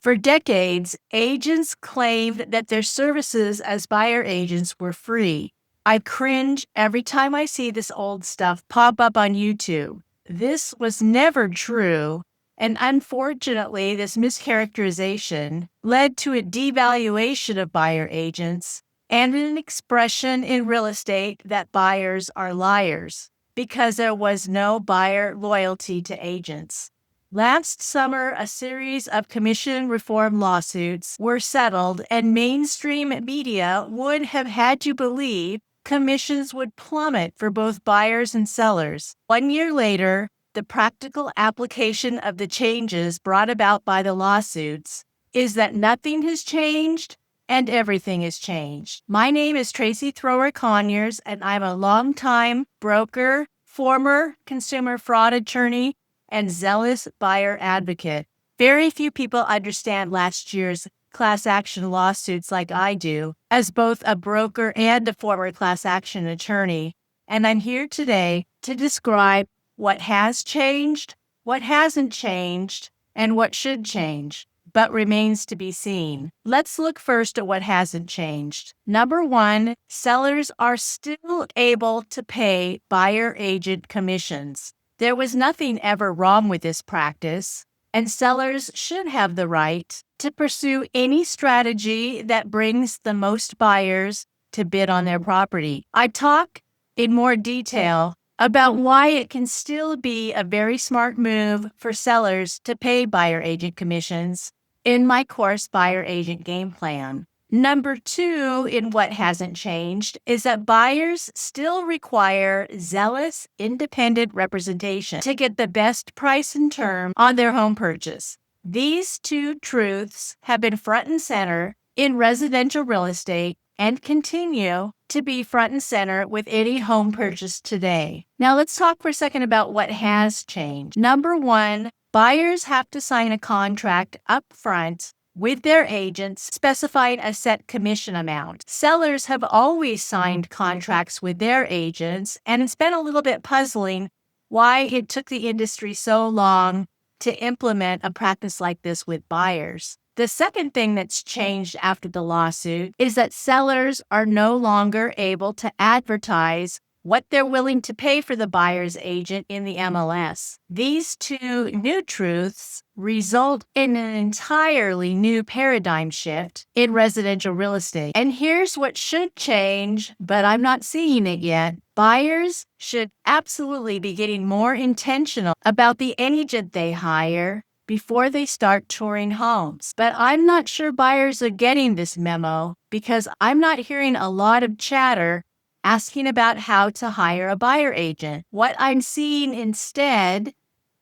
For decades, agents claimed that their services as buyer agents were free. I cringe every time I see this old stuff pop up on YouTube. This was never true, and unfortunately, this mischaracterization led to a devaluation of buyer agents and an expression in real estate that buyers are liars because there was no buyer loyalty to agents. Last summer, a series of commission reform lawsuits were settled, and mainstream media would have had you believe commissions would plummet for both buyers and sellers. 1 year later, the practical application of the changes brought about by the lawsuits is that nothing has changed and everything has changed. My name is Tracy Thrower Conyers, and I'm a longtime broker, former consumer fraud attorney, and zealous buyer advocate. Very few people understand last year's class action lawsuits like I do, as both a broker and a former class action attorney. And I'm here today to describe what has changed, what hasn't changed, and what should change, but remains to be seen. Let's look first at what hasn't changed. Number one, sellers are still able to pay buyer agent commissions. There was nothing ever wrong with this practice, and sellers should have the right to pursue any strategy that brings the most buyers to bid on their property. I talk in more detail about why it can still be a very smart move for sellers to pay buyer agent commissions in my course, Buyer Agent Game Plan. Number two, in what hasn't changed, is that buyers still require zealous, independent representation to get the best price and term on their home purchase. These two truths have been front and center in residential real estate and continue to be front and center with any home purchase today. Now let's talk for a second about what has changed. Number one, buyers have to sign a contract up front with their agents specifying a set commission amount. Sellers have always signed contracts with their agents, and it's been a little bit puzzling why it took the industry so long to implement a practice like this with buyers. The second thing that's changed after the lawsuit is that sellers are no longer able to advertise what they're willing to pay for the buyer's agent in the MLS. These two new truths result in an entirely new paradigm shift in residential real estate. And here's what should change, but I'm not seeing it yet. Buyers should absolutely be getting more intentional about the agent they hire before they start touring homes. But I'm not sure buyers are getting this memo because I'm not hearing a lot of chatter asking about how to hire a buyer agent. What I'm seeing instead,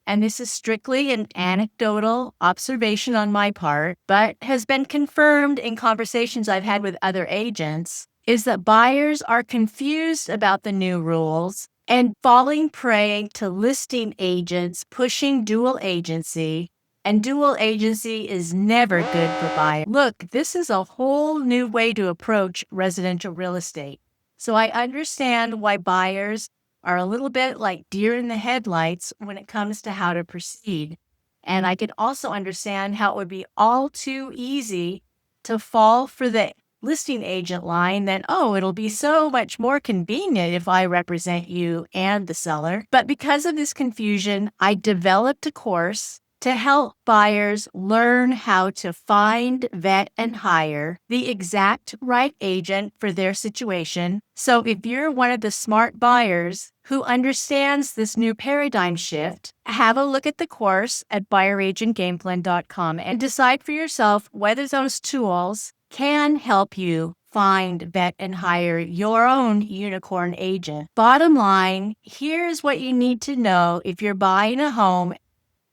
and this is strictly an anecdotal observation on my part, but has been confirmed in conversations I've had with other agents, is that buyers are confused about the new rules and falling prey to listing agents pushing dual agency, and dual agency is never good for buyers. Look, this is a whole new way to approach residential real estate. So I understand why buyers are a little bit like deer in the headlights when it comes to how to proceed. And I can also understand how it would be all too easy to fall for the listing agent line that, oh, it'll be so much more convenient if I represent you and the seller. But because of this confusion, I developed a course to help buyers learn how to find, vet, and hire the exact right agent for their situation. So if you're one of the smart buyers who understands this new paradigm shift, have a look at the course at buyeragentgameplan.com and decide for yourself whether those tools can help you find, vet, and hire your own unicorn agent. Bottom line, here's what you need to know if you're buying a home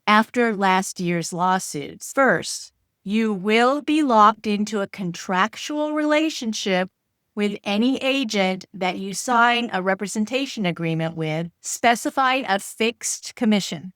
after last year's lawsuits. First, you will be locked into a contractual relationship with any agent that you sign a representation agreement with, specifying a fixed commission.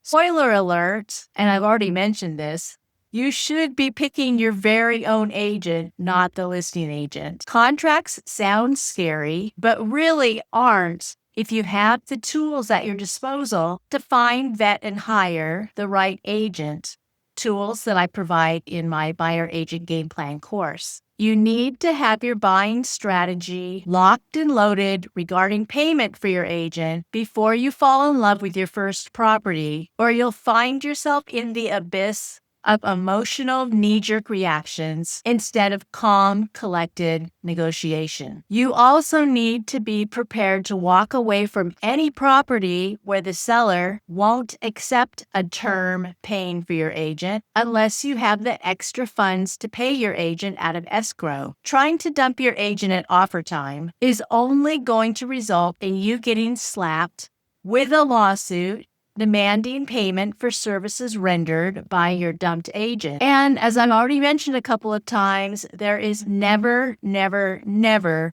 Spoiler alert, and I've already mentioned this, you should be picking your very own agent, not the listing agent. Contracts sound scary, but really aren't if you have the tools at your disposal to find, vet, and hire the right agent. tools that I provide in my Buyer Agent Game Plan course. You need to have your buying strategy locked and loaded regarding payment for your agent before you fall in love with your first property, or you'll find yourself in the abyss of emotional knee-jerk reactions instead of calm, collected negotiation. You also need to be prepared to walk away from any property where the seller won't accept a term paying for your agent unless you have the extra funds to pay your agent out of escrow. Trying to dump your agent at offer time is only going to result in you getting slapped with a lawsuit demanding payment for services rendered by your dumped agent. And as I've already mentioned a couple of times, there is never, never, never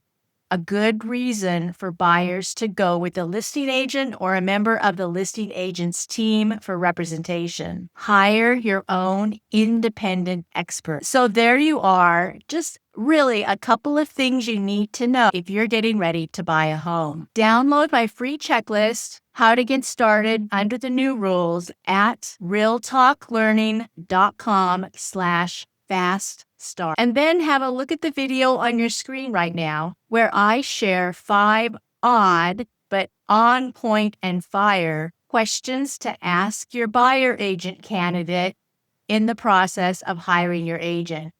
a good reason for buyers to go with a listing agent or a member of the listing agent's team for representation. Hire your own independent expert. So there you are, just really a couple of things you need to know if you're getting ready to buy a home. Download my free checklist, How to Get Started Under the New Rules, at realtalklearning.com/fast start. And then have a look at the video on your screen right now where I share 5 odd but on point and fire questions to ask your buyer agent candidate in the process of hiring your agent.